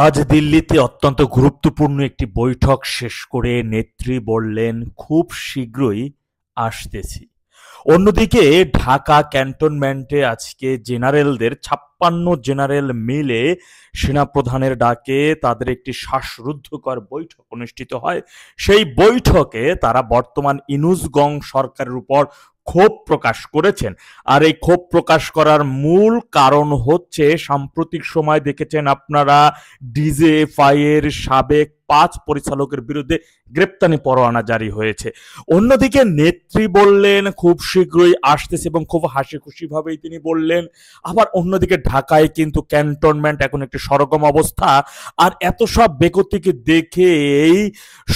আজ দিল্লিতে অত্যন্ত গুরুত্বপূর্ণ একটি বৈঠক শেষ করে নেত্রী বললেন খুব শীঘ্রই আসতেছি। অন্যদিকে ঢাকা ক্যান্টনমেন্টে আজকে জেনারেলদের ৫৬ জেনারেল মিলে সেনাপ্রধানের ডাকে তাদের একটি শ্বাসরুদ্ধকর বৈঠক অনুষ্ঠিত হয়। সেই বৈঠকে তারা বর্তমান ইনুস-গং সরকারের উপর ক্ষোভ প্রকাশ করেছেন। আর এই ক্ষোভ প্রকাশ করার মূল কারণ হচ্ছে সাম্প্রতিক সময় দেখেছেন আপনারা ডিজিএফআই এর সাবেক ৫ পরিচালকের বিরুদ্ধে গ্রেপ্তারি পরোয়ানা জারি হয়েছে। অন্যদিকে নেত্রী বললেন খুব শীঘ্রই আসতেছে এবং খুব হাসি খুশি ভাবেই তিনি বললেন। আবার অন্যদিকে ঢাকায় কিন্তু ক্যান্টনমেন্ট এখন একটি সরগম অবস্থা। আর এত সব বেগতিকে দেখেই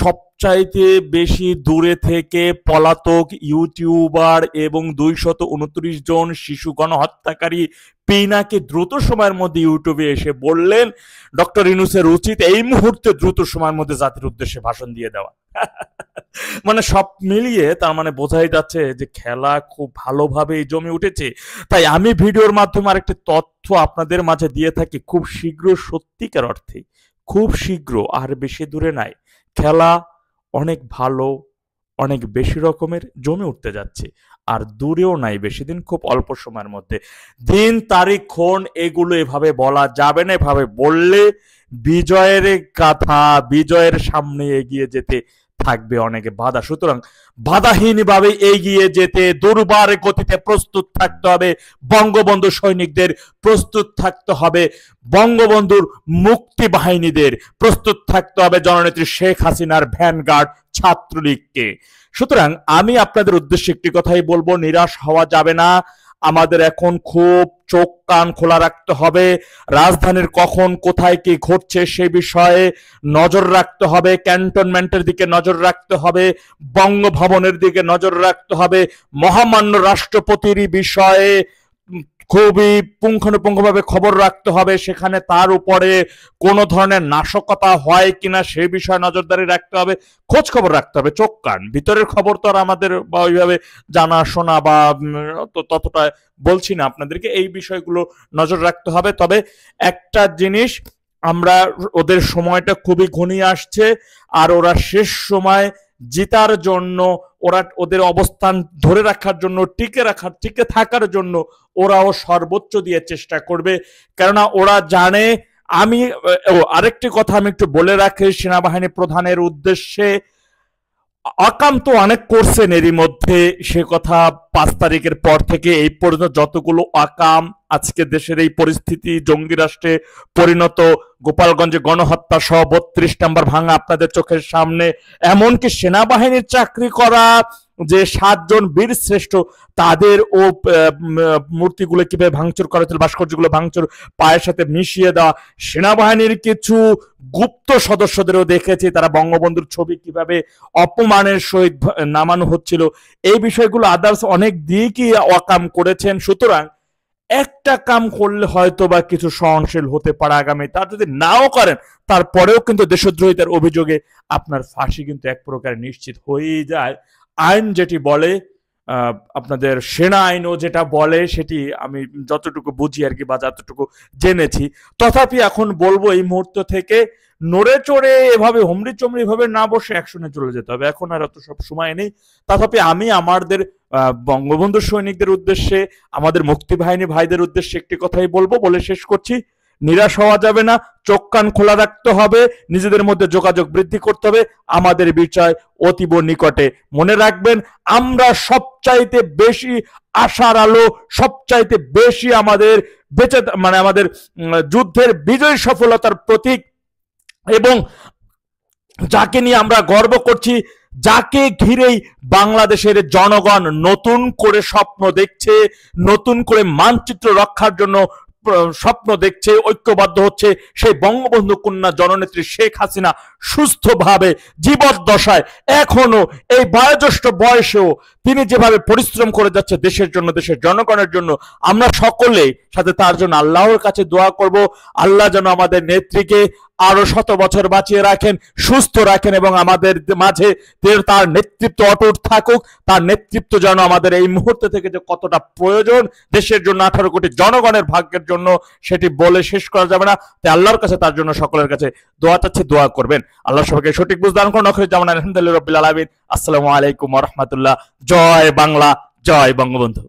সবচাইতে বেশি দূরে থেকে পলাতক ইউটিউবার এবং ২২৯ জন শিশু গণহত্যাকারী পিনাকে দ্রুত সময়ের মধ্যে ইউটিউবে এসে বললেন ডক্টর ইউনূসের উচিত এই মুহূর্তে দ্রুত সময়ের মধ্যে জাতির উদ্দেশ্যে ভাষণ দিয়ে দেওয়া। মানে সব মিলিয়ে তার মানে বোঝাই যাচ্ছে যে খেলা খুব ভালোভাবেই জমে উঠেছে। তাই আমি ভিডিওর মাধ্যমে আরেকটি তথ্য আপনাদের মাঝে দিয়ে থাকি, খুব শীঘ্র, সত্যিকার অর্থে খুব শীঘ্র, আর বেশি দূরে নাই, খেলা অনেক ভালো, অনেক বেশি রকমের জমে উঠতে যাচ্ছে। আর দূরেও নাই বেশি দিন, খুব অল্প সময়ের মধ্যে। দিন তারিখ ক্ষণ এগুলো এভাবে বলা যাবে না। এভাবে বললে বিজয়ের কথা, বিজয়ের সামনে এগিয়ে যেতে থাকবে অনেকে বাধা। সুতরাং বাধাহীনভাবে এগিয়ে যেতে দুর্বার গতিতে প্রস্তুত থাকতে হবে বঙ্গবন্ধু সৈনিকদের, প্রস্তুত থাকতে হবে বঙ্গবন্ধুর মুক্তি বাহিনীদের, প্রস্তুত থাকতে হবে জননেত্রী শেখ হাসিনার ভ্যানগার্ড ছাত্রলীগকে। সুতরাং আমি আপনাদের উদ্দেশ্যে একটি কথাই বলবো, নিরাশ হওয়া যাবে না। আমাদের এখন খুব চোখ কান খোলা রাখতে হবে। রাজধানীর কখন কোথায় কি ঘটছে সে বিষয়ে নজর রাখতে হবে। ক্যান্টনমেন্টের দিকে নজর রাখতে হবে, বঙ্গভবনের দিকে নজর রাখতে হবে, মহামান্য রাষ্ট্রপতির বিষয়ে খুবই পুঙ্খানুপুঙ্খভাবে খবর রাখতে হবে। সেখানে তার উপরে কোনো ধরনের নাশকতা হয় কিনা সে বিষয়ে নজরদারি রাখতে হবে, খোঁজ খবর রাখতে হবে। চোখ কান, ভিতরের খবর তো আর আমাদের ওইভাবে জানা শোনা বা ততটা বলছি না আপনাদেরকে, এই বিষয়গুলো নজর রাখতে হবে। তবে একটা জিনিস, আমরা ওদের সময়টা খুবই ঘনিয়ে আসছে, আর ওরা শেষ সময় জিতার জন্য, ওরা ওদের অবস্থান ধরে রাখার জন্য, টিকে থাকার জন্য ওরাও সর্বোচ্চ দিয়ে চেষ্টা করবে। কেননা ওরা জানে, আমি আরেকটি কথা আমি একটু বলে রাখি সেনাবাহিনী প্রধানের উদ্দেশ্যে, আকাম তো অনেক করছেন এরই মধ্যে, সে কথা ৫ তারিখের পর থেকে এই পর্যন্ত যতগুলো আকাম, আজকে দেশের এই পরিস্থিতি জঙ্গি রাষ্ট্রে পরিণত, গোপালগঞ্জে গণহত্যা সহ ৩২ নাম্বার ভাঙা আপনাদের চোখের সামনে, এমনকি সেনাবাহিনীর চাকরি করা যে ৭ জন বীর শ্রেষ্ঠ তাদের ও মূর্তিগুলো কিভাবে ভাঙচুর করা হয়েছিল, ভাস্কর্যগুলো ভাঙচুর, পায়ের সাথে মিশিয়ে দেওয়া, সেনাবাহিনীর কিছু গুপ্ত সদস্যদেরও দেখেছি তারা বঙ্গবন্ধুর ছবি কিভাবে অপমানের সহিত নামানো হচ্ছিল। এই বিষয়গুলো আদার্স অনেক দিকই অকাম করেছেন। সুতরাং একটা কাম করলে হয়তো বা কিছু সহনশীল হতে পারে আগামী, তার যদি নাও করেন তারপরেও কিন্তু দেশদ্রোহিতার অভিযোগে আপনার ফাঁসি কিন্তু এক প্রকার নিশ্চিত হয়েই যায়। আইন যেটি বলে, আপনাদের সেনা আইনও যেটা বলে, সেটি আমি যতটুকু বুঝি আর কি, বা যতটুকু জেনেছি। তথাপি এখন বলবো এই মুহূর্ত থেকে নড়ে চড়ে এভাবে হুমড়ি চমড়ি ভাবে না বসে অ্যাকশনে চলে যেতে হবে। এখন আর অত সব সময় নেই। তথাপি আমি আমাদের বঙ্গবন্ধু সৈনিকদের উদ্দেশ্যে, আমাদের মুক্তি বাহিনী ভাইদের উদ্দেশ্যে একটি কথাই বলবো, বলে শেষ করছি, নিরাশ হওয়া যাবে না, চোখ কান খোলা রাখতে হবে, নিজেদের মধ্যে যোগাযোগ বৃদ্ধি করতে হবে। আমাদের বিষয় অতীব নিকটে। মনে রাখবেন, আমরা সবচাইতে বেশি আশার আলো, সবচাইতে বেশি আমাদের বেঁচে, মানে আমাদের যুদ্ধের বিজয় সফলতার প্রতীক, এবং যাকে নিয়ে আমরা গর্ব করছি, যাকে ঘিরেই বাংলাদেশের জনগণ নতুন করে স্বপ্ন দেখছে, নতুন করে মানচিত্র রক্ষার জন্য স্বপ্ন দেখছে, ঐক্যবদ্ধ হচ্ছে, সেই বঙ্গবন্ধু কন্যা জননেত্রী শেখ হাসিনা সুস্থভাবে জীবদ্দশায় এখনো এই বয়োজ্যেষ্ঠ বয়সেও তিনি যেভাবে পরিশ্রম করে যাচ্ছে দেশের জন্য, দেশের জনগণের জন্য, আমরা সকলে সাথে তার জন্য আল্লাহর কাছে দোয়া করব। আল্লাহ যেন আমাদের নেত্রীকে আরো শত বছর বাঁচিয়ে রাখেন, সুস্থ রাখেন এবং আমাদের মাঝে তার নেতৃত্ব অটুট থাকুক। তার নেতৃত্ব যেন আমাদের এই মুহূর্তে থেকে যে কতটা প্রয়োজন দেশের জন্য, 18 কোটি জনগণের ভাগ্যের জন্য, সেটি বলে শেষ করা যাবে না। তাই আল্লাহর কাছে তার জন্য সকলের কাছে দোয়া চাচ্ছি, দোয়া করবেন। আল্লাহ সবাইকে সঠিক বুঝ দান করুন। আলহামদুলিল্লাহ রাব্বিল আলামিন। আসসালামু আলাইকুম ওয়া রাহমাতুল্লাহ। জয় বাংলা, জয় বঙ্গবন্ধু।